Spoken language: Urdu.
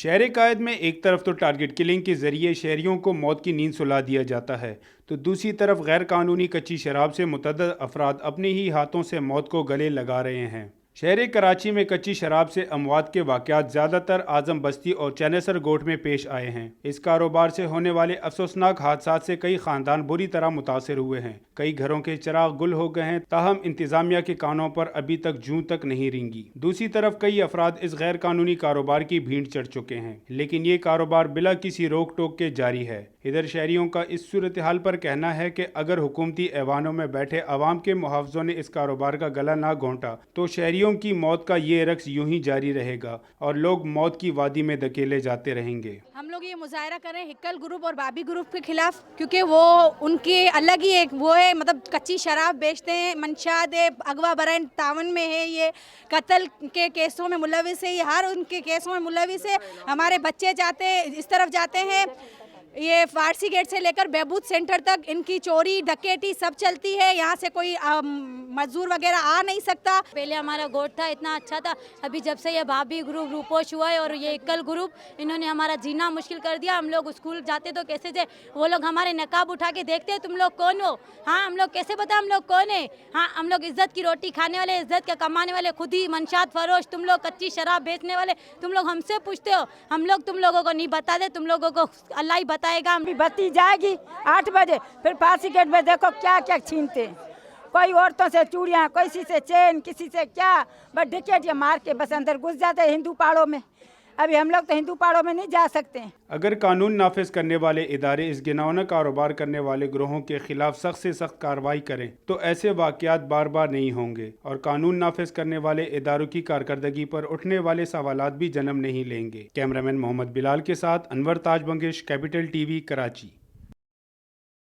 شہر قائد میں ایک طرف تو ٹارگٹ کلنگ کے ذریعے شہریوں کو موت کی نیند سلا دیا جاتا ہے تو دوسری طرف غیر قانونی کچی شراب سے متعدد افراد اپنے ہی ہاتھوں سے موت کو گلے لگا رہے ہیں۔ شہر کراچی میں کچی شراب سے اموات کے واقعات زیادہ تر اعظم بستی اور چینسر گوٹ میں پیش آئے ہیں۔ اس کاروبار سے ہونے والے افسوسناک حادثات سے کئی خاندان بری طرح متاثر ہوئے ہیں۔ کئی گھروں کے چراغ گل ہو گئے ہیں، تاہم انتظامیہ کے کانوں پر ابھی تک جوں تک نہیں رینگی۔ دوسری طرف کئی افراد اس غیر قانونی کاروبار کی بھینٹ چڑھ چکے ہیں، لیکن یہ کاروبار بلا کسی روک ٹوک کے جاری ہے۔ ادھر شہریوں کا اس صورتحال پر کہنا ہے کہ اگر حکومتی ایوانوں میں بیٹھے عوام کے محافظوں نے اس کاروبار کا گلا نہ گھونٹا تو شہریوں کی موت کا یہ رقص یوں ہی جاری رہے گا اور لوگ موت کی وادی میں دھکیلے جاتے رہیں گے۔ ہم لوگ یہ مظاہرہ کر رہے ہیں ہکل گروپ اور بابی گروپ کے خلاف، کیونکہ وہ ان کے الگ ہی ایک وہ ہے، مطلب کچی شراب بیچتے ہیں، منشاد ہے، اغوا برائن تعاون میں ہے، یہ قتل کے کیسوں میں ملوث ہے، یہ ہر ان کے کیسوں میں ملوث ہے۔ ہمارے بچے جاتے ہیں اس طرف جاتے ہیں، یہ فارسی گیٹ سے لے کر بہبود سینٹر تک ان کی چوری ڈکیٹی سب چلتی ہے، یہاں سے کوئی مزدور وغیرہ آ نہیں سکتا۔ پہلے ہمارا گوٹ تھا اتنا اچھا تھا، ابھی جب سے یہ بھابی گروپ روپوش ہوا ہے اور یہ اکل گروپ، انہوں نے ہمارا جینا مشکل کر دیا۔ ہم لوگ اسکول جاتے تو کیسے تھے، وہ لوگ ہمارے نقاب اٹھا کے دیکھتے ہیں تم لوگ کون ہو، ہاں ہم لوگ کیسے بتا ہم لوگ کون ہیں، ہاں ہم لوگ عزت کی روٹی کھانے والے، عزت کے کمانے والے، خود ہی منشاد فروش، تم لوگ کچی شراب بیچنے والے، تم لوگ ہم سے پوچھتے ہو، ہم لوگ تم لوگوں کو نہیں بتا دے، تم لوگوں کو اللہ ہی بتائے گا۔ بتی جائے گی 8 بجے، پھر فارسی گیٹ میں دیکھو کیا کیا چھینتے ہیں، کوئی عورتوں سے چوڑیاں، کسی سے چین، کسی سے کیا، بس ڈکیٹ یہ مار کے بس اندر گھس جاتے ہیں ہندو پاڑوں میں۔ ابھی ہم لوگ تو ہندو پاڑوں میں نہیں جا سکتے ہیں۔ اگر قانون نافذ کرنے والے ادارے اس گھناؤنا کاروبار کرنے والے گروہوں کے خلاف سخت سے سخت کارروائی کریں تو ایسے واقعات بار بار نہیں ہوں گے اور قانون نافذ کرنے والے اداروں کی کارکردگی پر اٹھنے والے سوالات بھی جنم نہیں لیں گے۔ کیمرامین محمد بلال کے ساتھ Anwar Taj Bangash, capital T V, Karachi.